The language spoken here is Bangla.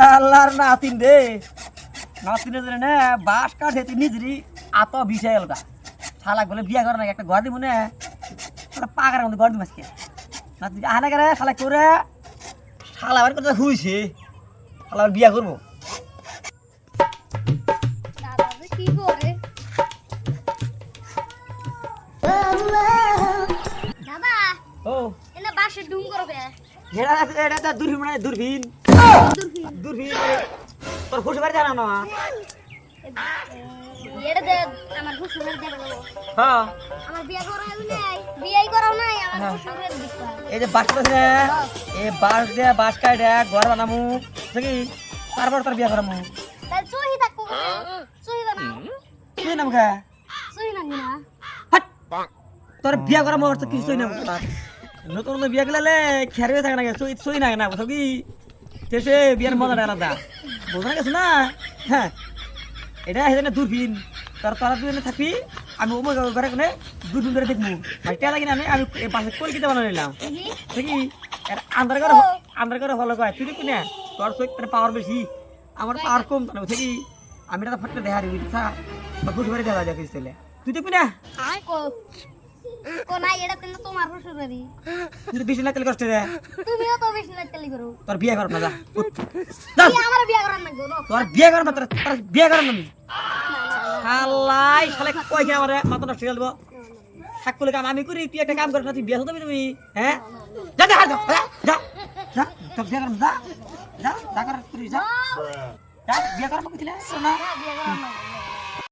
আল্লাহর নাতিন রে নাতিনের জন্য না বাস কাঠে তুই নিজেরই আত বিষয় এলকা শালাক বলে বিয়া করে না একটা ঘর দিব না ওটা পাকার মধ্যে ঘর দিব আজকে নাতি আহানা করে শালা করে শালা আমার কথা হইছে শালা আবার বিয়া করবো কি করে দাদা ও এনে বাসে ডুম করবে এটা দূরবীন মানে দূরবীন দূরবীন তোর খুশি বাড়ি জানা না এটা দে আমার শ্বশুরের দেব হ্যাঁ আমার বিয়া করা নাই বিয়াই করাও নাই আমার শ্বশুরের দিতে এই যে বাস আছে এই বাস দিয়ে বাস কাটে ঘর বানামু দেখি তারপর তোর বিয়া করামু তাই চুহি থাকবো চুহি বানাও কি নাম খা চুহি নাকি না হাট তোর বিয়া করামু আর তো কিছু না নতুন নতুন বিয়া গেলে খেয়ারে থাকে না সই না না বুঝো কি তেসে বিয়ার মজাটা আলাদা বোঝা গেছো না হ্যাঁ এটা হেদিনে দূরবীন তোরা দুজনে থাকবি আমি ওমর ঘরে কোনে দূরবীন ধরে দেখবো ভাই টেলা কিনা আমি পাশে কলকিতে বানানো নিলাম দেখি আন্ধার করে হলো কয় তুই দেখবি না তোর চোখ পাওয়ার বেশি আমার পাওয়ার কম তো বুঝলি আমি এটা ফটকে দেখা দিবি বা ঘুষ বাড়ি দেখা যায় চলে তুই দেখবি না কো নাই এটা তেন তোমার শ্বশুরেরই তুই তো বেশি লাগলে কষ্ট রে তুমিও তো বেশি লাগতেলি করো তোর বিয়ে কর না যা তুই আমার বিয়া করার না গো তোর বিয়ে কর না তোর বিয়ে কর না শালাই শালে কই কে আমারে মাথা নষ্ট করে দেব থাকলে কাম আমি করি তুই একটা কাম কর না তুই বিয়ে হতে তুমি হ্যাঁ যা যা যা যা তোর বিয়ে কর না যা যা কর তুই যা যা বিয়ে কর না কইছিস না বিয়া করার না